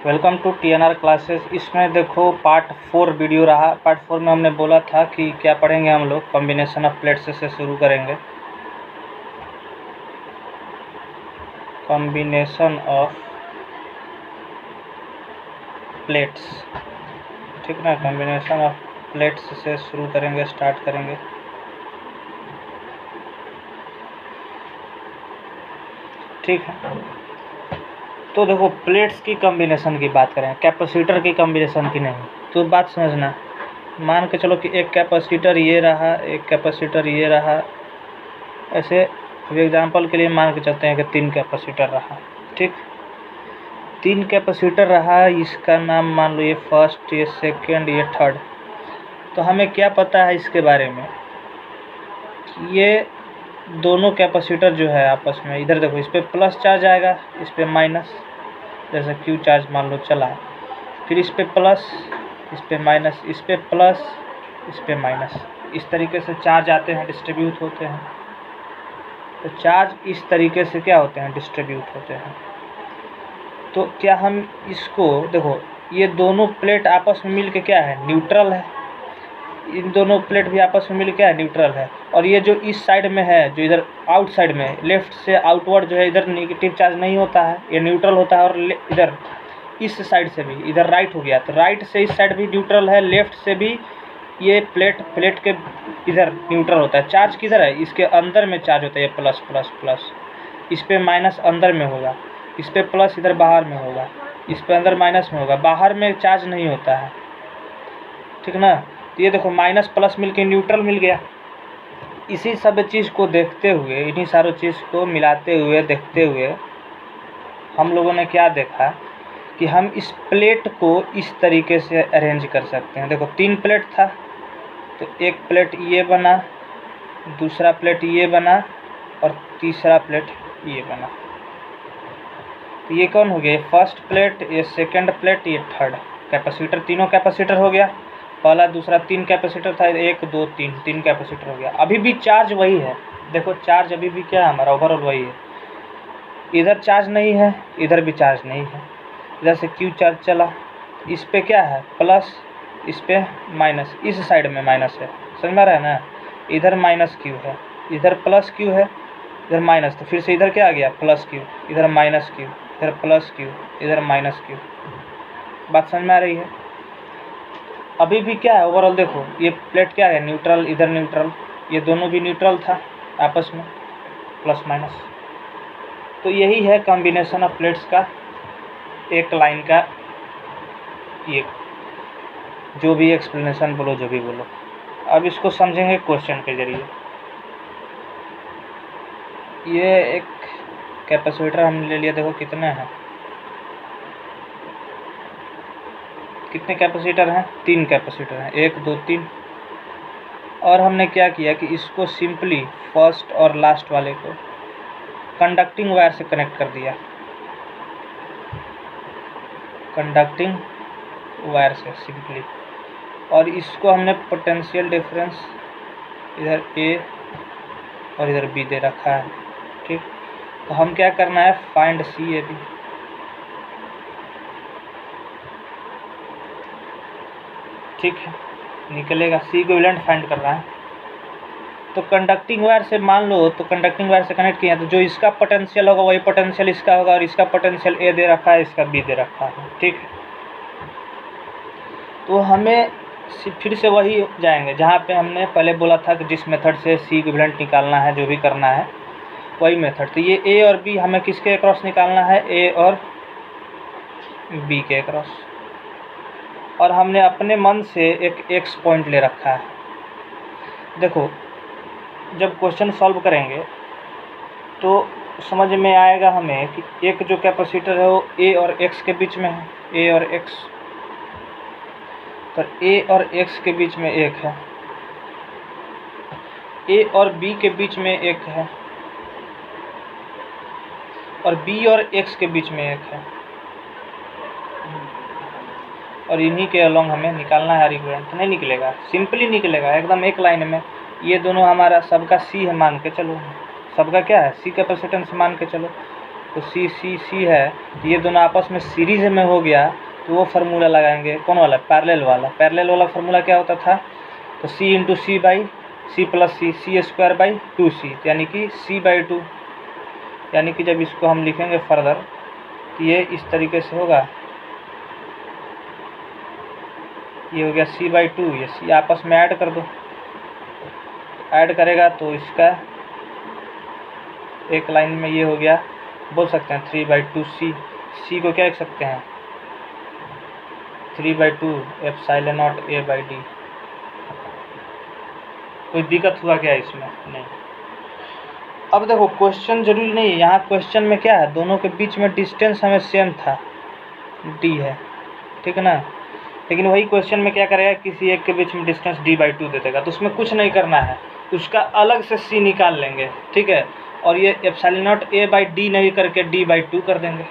Welcome to TNR classes. इसमें देखो part 4 video रहा। पार्ट 4 में हमने बोला था कि क्या पढ़ेंगे हम लोग, कॉम्बिनेशन ऑफ प्लेट्स से शुरू करेंगे। कॉम्बिनेशन ऑफ प्लेट्स, ठीक ना। कॉम्बिनेशन ऑफ प्लेट्स से शुरू करेंगे, स्टार्ट करेंगे। ठीक है, तो देखो प्लेट्स की कॉम्बिनेशन की बात करें, कैपेसिटर की कॉम्बिनेशन की नहीं। तो बात समझना, मान के चलो कि एक कैपेसिटर ये रहा, एक कैपेसिटर ये रहा। ऐसे एग्जांपल के लिए मान के चलते हैं कि 3 कैपेसिटर रहा। ठीक, 3 कैपेसिटर रहा। इसका नाम मान लो ये फर्स्ट, ये सेकंड, ये थर्ड। तो हमें क्या पता है इसके बारे में, ये दोनों कैपेसिटर जो है आपस में, इधर देखो इस पर प्लस चार्ज आएगा, इस पर माइनस। जैसे क्यू चार्ज मान लो चला, फिर इस पर प्लस, इस पर माइनस, इस पर प्लस, इस पर माइनस। इस तरीके से चार्ज आते हैं, डिस्ट्रीब्यूट होते हैं। तो चार्ज इस तरीके से क्या होते हैं, डिस्ट्रीब्यूट होते हैं। तो क्या हम इसको देखो, ये दोनों प्लेट आपस में मिल के क्या है, न्यूट्रल है। इन दोनों प्लेट भी आपस में मिल के क्या है, न्यूट्रल है। और ये जो इस साइड में है, जो इधर आउट साइड में, लेफ्ट से आउटवर्ड जो है, इधर नेगेटिव चार्ज नहीं होता है, ये न्यूट्रल होता है। और इधर इस साइड से भी, इधर राइट हो गया तो राइट से इस साइड भी न्यूट्रल है, लेफ्ट से भी ये प्लेट के इधर न्यूट्रल होता है। चार्ज किधर है, इसके अंदर में चार्ज होता है, ये प्लस प्लस प्लस। इस पर माइनस अंदर में होगा, इस पर प्लस इधर बाहर में होगा, इस पर अंदर माइनस में होगा, बाहर में चार्ज नहीं होता है। ठीक ना। तो ये देखो माइनस प्लस मिलके न्यूट्रल मिल गया। इसी सब चीज़ को देखते हुए, इन्हीं सारों चीज़ को मिलाते हुए देखते हुए हम लोगों ने क्या देखा कि हम इस प्लेट को इस तरीके से अरेंज कर सकते हैं। देखो 3 प्लेट था, तो एक प्लेट ये बना, दूसरा प्लेट ये बना, और तीसरा प्लेट ये बना। तो ये कौन हो गया, ये फर्स्ट प्लेट, ये सेकंड प्लेट, ये थर्ड कैपेसिटर। तीनों कैपेसिटर हो गया, पहला दूसरा 3 कैपेसिटर था, 1 2 3 कैपेसिटर हो गया। अभी भी चार्ज वही है, देखो चार्ज अभी भी क्या है हमारा, ओवरऑल वही है। इधर चार्ज नहीं है, इधर भी चार्ज नहीं है। इधर से क्यू चार्ज चला, इस पे क्या है प्लस, इस पे माइनस, इस साइड में माइनस है, समझ में आ रहा है ना। इधर माइनस क्यू है, इधर प्लस क्यू है, इधर माइनस। तो फिर से इधर क्या आ गया, प्लस क्यू, इधर माइनस क्यू, इधर प्लस क्यू, इधर माइनस क्यू। बात समझ में आ रही है। अभी भी क्या है ओवरऑल, देखो ये प्लेट क्या है, न्यूट्रल, इधर न्यूट्रल, ये दोनों भी न्यूट्रल था आपस में, प्लस माइनस। तो यही है कॉम्बिनेशन ऑफ प्लेट्स का एक लाइन का, ये जो भी एक्सप्लेनेशन बोलो, जो भी बोलो। अब इसको समझेंगे क्वेश्चन के जरिए। ये एक कैपेसिटर हमने ले लिया, देखो कितने हैं, कितने कैपेसिटर हैं, 3 कैपेसिटर हैं, 1 2 3। और हमने क्या किया कि इसको सिंपली फर्स्ट और लास्ट वाले को कंडक्टिंग वायर से कनेक्ट कर दिया, कंडक्टिंग वायर से सिंपली। और इसको हमने पोटेंशियल डिफरेंस इधर ए और इधर बी दे रखा है। ठीक, तो हम क्या करना है, फाइंड सी ए बी। ठीक है, निकलेगा, सी इक्विवेलेंट फाइंड कर रहा है। तो कंडक्टिंग वायर से मान लो, तो कंडक्टिंग वायर से कनेक्ट किया, तो जो इसका पोटेंशियल होगा वही पोटेंशियल इसका होगा, और इसका पोटेंशियल ए दे रखा है, इसका बी दे रखा है। ठीक है, तो हमें फिर से वही जाएंगे जहाँ पे हमने पहले बोला था कि जिस मेथड से सी इक्विवेलेंट निकालना है, जो भी करना है वही मेथड। तो ये ए और बी हमें किसके अक्रॉस निकालना है, ए और बी के अक्रॉस। और हमने अपने मन से एक एक्स पॉइंट ले रखा है। देखो जब क्वेश्चन सॉल्व करेंगे तो समझ में आएगा हमें कि एक जो कैपेसिटर है वो ए और एक्स के बीच में है, ए और एक्स। तो ए और एक्स के बीच में एक है, ए और बी के बीच में एक है, और बी और एक्स के बीच में एक है। और इन्हीं के अलोंग हमें निकालना है इक्विवेलेंट। नहीं निकलेगा, सिंपली निकलेगा एकदम एक लाइन में। ये दोनों हमारा सबका सी है मान के चलो, सबका क्या है, सी कैपेसिटेंस मान के चलो। तो सी सी सी है, ये दोनों आपस में सीरीज में हो गया तो वो फार्मूला लगाएंगे। कौन वाला? पैरेलल वाला। पैरेलल वाला फार्मूला क्या होता था? तो C into C by C plus C, C square by 2c, यानी कि c/2। यानी कि जब इसको हम लिखेंगे फर्दर तो ये इस तरीके से होगा, ये हो गया c/2, ये c आपस में ऐड कर दो। ऐड करेगा तो इसका एक लाइन में ये हो गया, बोल सकते हैं 3/2c। c को क्या लिख सकते हैं? 3/2 एप्सिलॉन नॉट a/d। कोई दिक्कत हुआ क्या इसमें? नहीं। अब देखो क्वेश्चन जरूरी नहीं है, यहाँ क्वेश्चन में क्या है, दोनों के बीच में डिस्टेंस हमें सेम था, d है, ठीक है ना। लेकिन वही क्वेश्चन में क्या करेगा, किसी एक के बीच में डिस्टेंस d/2 दे देगा, तो उसमें कुछ नहीं करना है, उसका अलग से c निकाल लेंगे, ठीक है। और ये एप्सिलॉन नॉट a/d नहीं करके d/2 कर देंगे,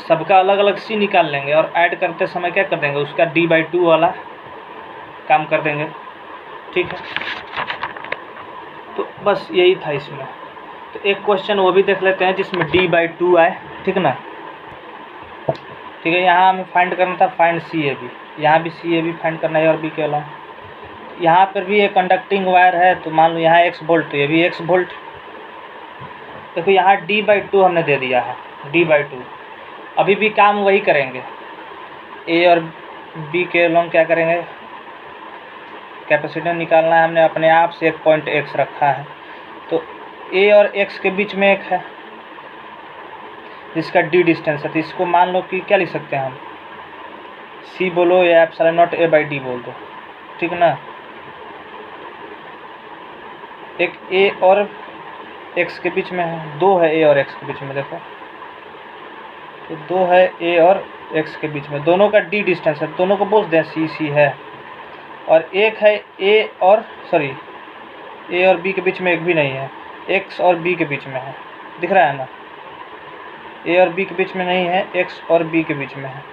सबका अलग अलग c निकाल लेंगे और ऐड करते समय क्या कर देंगे, उसका d/2 वाला काम कर देंगे, ठीक है। तो बस यही था इसमें। तो एक क्वेश्चन वो भी देख लेते हैं जिसमें d/2 आए, ठीक ना। ठीक है, यहाँ हमें फाइंड करना था फाइंड CAB, यहाँ भी CAB फाइंड करना है और B के अलावा। यहाँ पर भी एक कंडक्टिंग वायर है, तो मान लो यहाँ x वोल्ट, तो ये भी x वोल्ट। देखो यहाँ d/2 हमने दे दिया है, d/2। अभी भी काम वही करेंगे, A और B के अलावा क्या करेंगे, कैपेसिटेंस निकालना है, हमने अपने आप से एक पॉइंट x रखा है, तो A और x के बीच में एक है जिसका d डिस्टेंस है, तो इसको मान लो कि क्या लिख सकते हैं हम, c बोलो या एप्सिलॉन नॉट a/d बोल दो, ठीक ना। एक a और x के बीच में है, दो है a और x के बीच में, देखो तो दो है a और x के बीच में, दोनों का d डिस्टेंस है, दोनों को बोल दें c है। और एक है a और b के बीच में एक भी नहीं है, x और b के बीच में है, दिख रहा है ना, a और b के बीच में नहीं है, x और b के बीच में है।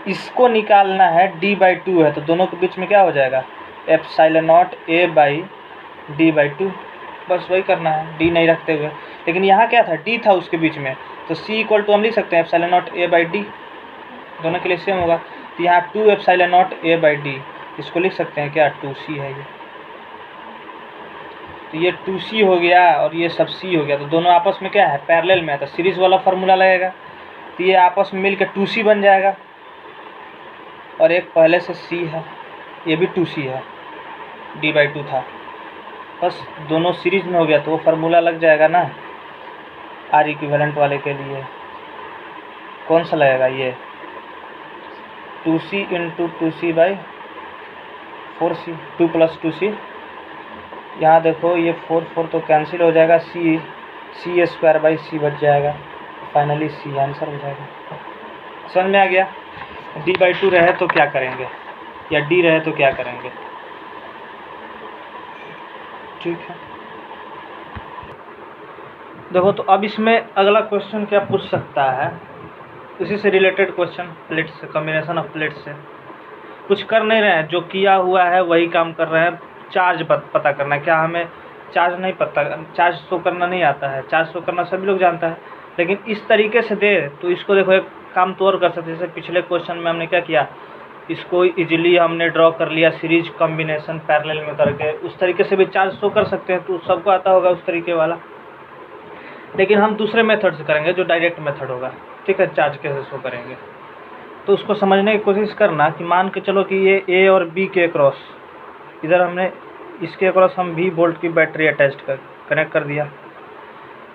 इसको निकालना है, d/2 है, तो दोनों के बीच में क्या हो जाएगा, एप्सिलॉन नॉट a/d/2। बस वही करना है, d नहीं रखते हुए। लेकिन यहाँ क्या था, d था उसके बीच में, तो c इक्वल टू हम लिख सकते हैं एप्सिलॉन नॉट a/d, दोनों के लिए सेम होगा। तो यहाँ 2 एप्सिलॉन नॉट a/d, इसको लिख सकते हैं क्या, 2c है ये, तो ये 2c हो गया और ये सब c हो गया, तो दोनों आपस में क्या है, पैरेलल में है, तो सीरीज वाला फार्मूला लगेगा, तो ये आपस में मिलकर 2c बन जाएगा। और एक पहले से c है, ये भी 2c है, d/2 था, बस दोनों सीरीज में हो गया तो वो फार्मूला लग जाएगा ना R इक्विवेलेंट वाले के लिए। कौन सा लगेगा, ये 2c इंटू 2c/4c, 2 + 2c। यहाँ देखो ये 4 तो कैंसिल हो जाएगा, c² c बच जाएगा, फाइनली c आंसर हो जाएगा। समझ में आ गया। d/2 रहे तो क्या करेंगे, या d रहे तो क्या करेंगे, ठीक है। देखो तो अब इसमें अगला क्वेश्चन क्या पूछ सकता है, इसी से रिलेटेड क्वेश्चन, प्लेट से, कॉम्बिनेशन ऑफ प्लेट से। कुछ कर नहीं रहे हैं, जो किया हुआ है वही काम कर रहे हैं। चार्ज पता करना है, क्या हमें चार्ज नहीं पता, चार्ज शो करना नहीं आता है, चार्ज शो करना सभी लोग जानता है, लेकिन इस तरीके से दे तो इसको देखो एक काम तो और कर सकते हैं। जैसे पिछले क्वेश्चन में हमने क्या किया, इसको इजीली हमने ड्रॉ कर लिया सीरीज कॉम्बिनेशन पैरेलल में करके, उस तरीके से भी चार्ज शो कर सकते हैं, तो सबको आता होगा उस तरीके वाला। लेकिन हम दूसरे मेथड से करेंगे जो डायरेक्ट मेथड होगा, ठीक है, चार्ज कैसे शो करेंगे। तो उसको समझने की कोशिश करना कि मान के चलो कि ये A और B के अक्रॉस, इधर हमने इसके अक्रॉस हम V वोल्ट की बैटरी अटैच कनेक्ट कर दिया।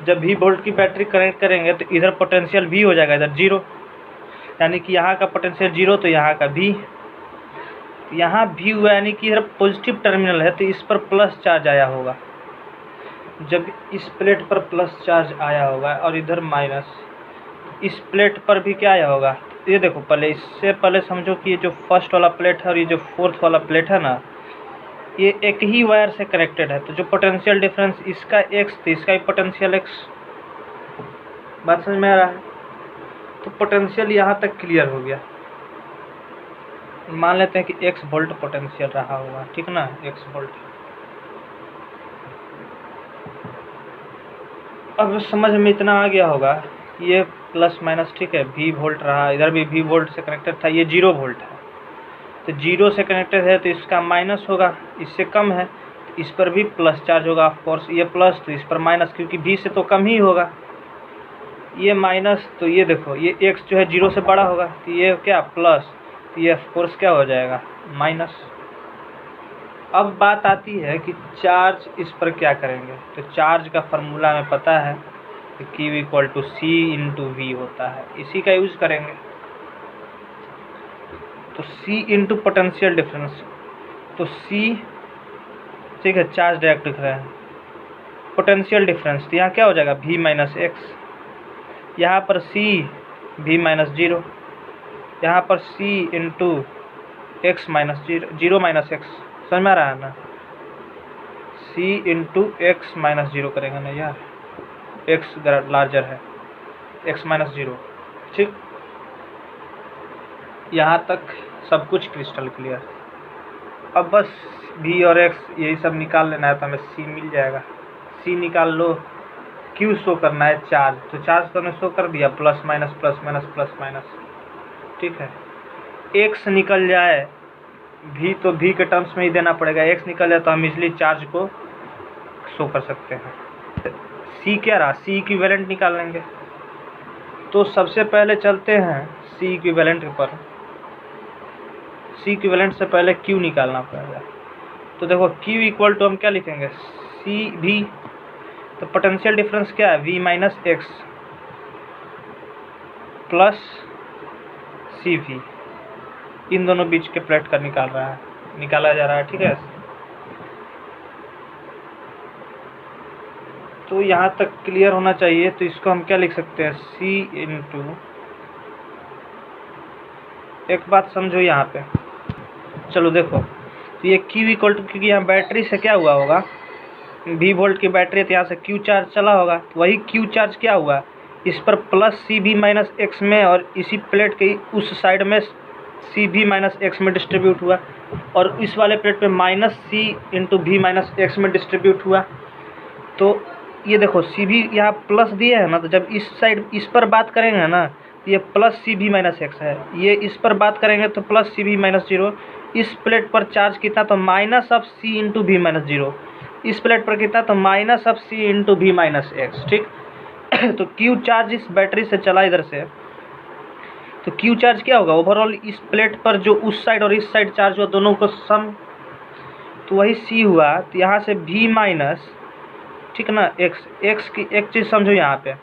जब V वोल्ट की बैटरी कनेक्ट करेंगे तो इधर पोटेंशियल V हो जाएगा, इधर 0, यानी कि यहाँ का पोटेंशियल 0 तो यहाँ का V, यहाँ V हुआ यानी कि इधर पॉजिटिव टर्मिनल है तो इस पर प्लस चार्ज आया होगा। जब इस प्लेट पर प्लस चार्ज आया होगा और इधर माइनस, इस प्लेट पर भी क्या आया होगा, ये देखो पहले, इससे पहले समझो कि ये जो फर्स्ट वाला प्लेट है और ये जो फोर्थ वाला प्लेट है ना, ये एक ही वायर से कनेक्टेड है, तो जो पोटेंशियल डिफरेंस इसका x तो इसका भी पोटेंशियल x। बात समझ में आ रहा है। तो पोटेंशियल यहाँ तक क्लियर हो गया। मान लेते हैं कि x वोल्ट पोटेंशियल रहा होगा, ठीक ना, x वोल्ट। अब समझ में इतना आ गया होगा, ये प्लस माइनस ठीक है, V वोल्ट रहा, इधर भी V वोल्ट से कनेक्टेड था, ये 0 वोल्ट है, तो 0 से कनेक्टेड है तो इसका माइनस होगा, इससे कम है तो इस पर भी प्लस चार्ज होगा। ऑफ कोर्स ये प्लस तो इस पर माइनस, क्योंकि V से तो कम ही होगा, ये माइनस, तो ये देखो ये x जो है 0 से बड़ा होगा, तो ये क्या प्लस, तो ये ऑफ कोर्स क्या हो जाएगा माइनस। अब बात आती है कि चार्ज इस पर क्या करेंगे, तो चार्ज का फार्मूला हमें पता है कि Q equal to C into V होता है, इसी का यूज़ करेंगे। तो C इंटू पोटेंशियल डिफरेंस, तो C ठीक है, चार्ज डायरेक्ट लिख रहे हैं, पोटेंशियल डिफरेंस तो यहाँ क्या हो जाएगा V माइनस एक्स, यहाँ पर C V माइनस 0, यहाँ पर C into X minus 0 minus x, समझ में आ रहा है ना, C इंटू एक्स माइनस 0 करेंगे ना यार, एक्स लार्जर है, एक्स माइनस 0, ठीक। यहाँ तक सब कुछ क्रिस्टल क्लियर। अब बस V और x यही सब निकाल लेना है, तो हमें C मिल जाएगा। C निकाल लो, Q शो करना है चार्ज, तो चार्ज तो हमने शो कर दिया, plus minus plus minus plus minus, ठीक है। x निकल जाए, V तो V के टर्म्स में ही देना पड़ेगा, x निकल जाए तो हम इजली चार्ज को शो कर सकते हैं। C क्या रहा, C इक्विवेलेंट निकाल लेंगे। तो सबसे पहले चलते हैं C इक्विवेलेंट पर, C इक्विवेलेंट से पहले Q निकालना पड़ेगा। तो देखो Q इक्वल टू हम क्या लिखेंगे, C V, तो पोटेंशियल डिफरेंस क्या है V minus X plus C V, इन दोनों बीच के प्लेट का निकाला जा रहा है, ठीक है। तो यहाँ तक क्लियर होना चाहिए। तो इसको हम क्या लिख सकते हैं, C इंटू, एक बात समझो यहाँ पे, चलो देखो, तो ये Q इक्वल टू, क्योंकि यहाँ बैटरी से क्या हुआ होगा, V वोल्ट की बैटरी है तो यहाँ से Q चार्ज चला होगा, तो वही Q चार्ज क्या हुआ, इस पर प्लस CV माइनस एक्स में, और इसी प्लेट के उस साइड में CV माइनस एक्स में डिस्ट्रीब्यूट हुआ, और इस वाले प्लेट पे minus C into V minus x में डिस्ट्रीब्यूट हुआ। तो ये देखो CV यहाँ प्लस दिए है ना, तो जब इस साइड इस पर बात करेंगे ना, ये प्लस CV माइनस एक्स है, ये इस पर बात करेंगे तो प्लस CV माइनस 0। इस प्लेट पर चार्ज कितना, तो minus of C into V minus 0। इस प्लेट पर कितना, तो minus of C into V minus x, ठीक। तो Q चार्ज इस बैटरी से चला इधर से, तो Q चार्ज क्या होगा, ओवरऑल इस प्लेट पर जो उस साइड और इस साइड चार्ज हुआ दोनों को सम, तो वही C हुआ। तो यहाँ से V माइनस, ठीक ना, एक्स की एक चीज़ समझो, यहाँ पे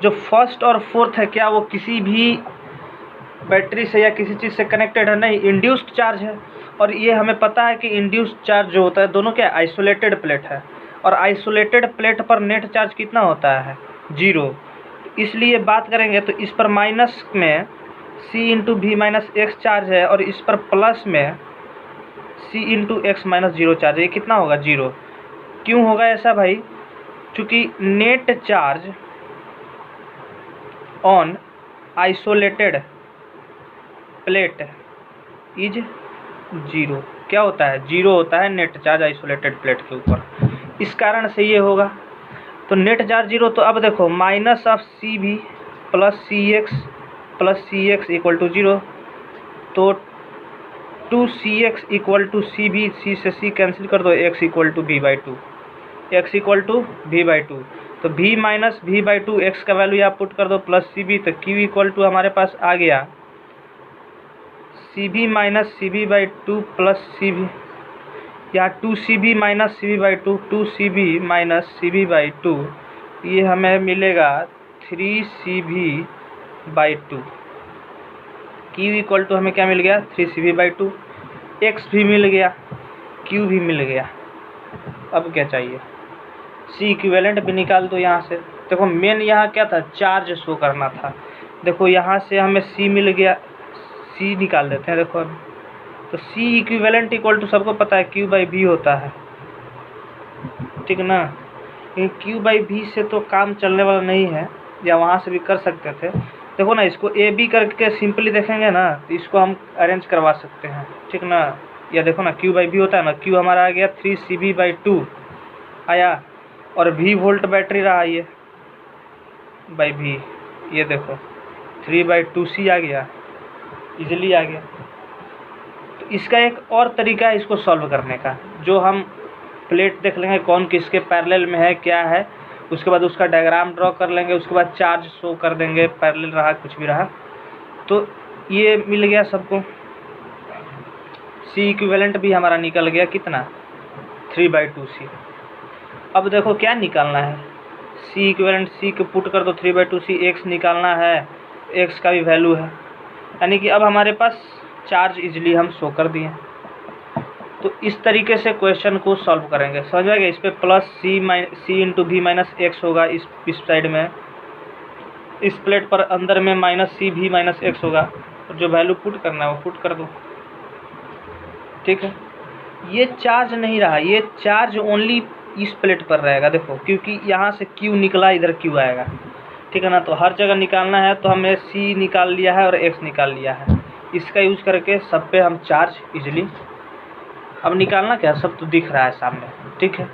जो फर्स्ट और फोर्थ है क्या, वो किसी भी बैटरी से या किसी चीज़ से कनेक्टेड है, नहीं, इंड्यूस्ड चार्ज है। और ये हमें पता है कि इंड्यूस्ड चार्ज जो होता है दोनों क्या आइसोलेटेड प्लेट है, और आइसोलेटेड प्लेट पर नेट चार्ज कितना होता है 0। इसलिए बात करेंगे तो इस पर माइनस में C into V minus X charge है, और इस पर प्लस में C into X minus 0 charge है, ये कितना होगा 0। क्यों होगा ऐसा भाई, क्योंकि net charge on isolated plate is 0, क्या होता है 0 होता है नेट चार्ज आइसोलेटेड प्लेट के ऊपर, इस कारण से ये होगा। तो नेट चार्ज 0, तो अब देखो minus of C V plus C X equal to 0, तो 2cx equal to C V, C से सी कैंसिल कर दो, x equal to V by two, X equal to V by two, तो v minus V by two, X का value यहाँ put कर दो plus C V, तो q equal to हमारे पास आ गया C V minus C V by two plus C V, या 2cv minus C V by two, 2cv minus C V by two, ये हमें मिलेगा 3cv by two. q equal to हमें क्या मिल गया 3cv बाई टू, x भी मिल गया, q भी मिल गया। अब क्या चाहिए, C इक्विवेलेंट भी निकाल दो यहाँ से। देखो मेन यहाँ क्या था, चार्ज शो करना था। देखो यहाँ से हमें C मिल गया, C निकाल देते हैं। देखो अब तो C इक्विवेलेंट इक्वल टू सबको पता है Q बाई V होता है, ठीक ना। Q बाई V से तो काम चलने वाला नहीं है, या वहाँ से भी कर सकते थे। देखो ना, इसको AB करके सिंपली देखेंगे ना, तो इसको हम अरेंज करवा सकते हैं, ठीक ना। या देखो ना Q बाई V होता है ना, Q हमारा आ गया 3cv बाई टू आया, और V वोल्ट बैटरी रहा ये, बाई भी, ये देखो 3/2c आ गया, इजीली आ गया। तो इसका एक और तरीका है इसको सॉल्व करने का, जो हम प्लेट देख लेंगे कौन किसके पैरेलल में है क्या है, उसके बाद उसका डायग्राम ड्रॉ कर लेंगे, उसके बाद चार्ज शो कर देंगे, पैरेलल रहा कुछ भी रहा। तो ये मिल गया सबको, सी इक्विवेलेंट भी हमारा निकल गया कितना 3/2c। अब देखो क्या निकालना है, सी इक्विवेलेंट, सी को पुट कर दो 3/2c, एक्स निकालना है, एक्स का भी वैल्यू है, यानी कि अब हमारे पास चार्ज इजीली हम शो कर दिए। तो इस तरीके से क्वेश्चन को सॉल्व करेंगे, समझ में गया। इस पे प्लस सी इंटू भी माइनस एक्स होगा, इस साइड में, इस प्लेट पर अंदर में माइनस सी भी माइनस एक्स होगा, और जो वैल्यू पुट करना है वो पुट कर दो, ठीक है। ये चार्ज नहीं रहा, ये चार्ज ओनली इस प्लेट पर रहेगा, देखो क्योंकि यहाँ से Q निकला, इधर Q आएगा, ठीक है ना। तो हर जगह निकालना है, तो हमने C निकाल लिया है और X निकाल लिया है, इसका यूज करके सब पे हम चार्ज इजीली, अब निकालना क्या, सब तो दिख रहा है सामने, ठीक है।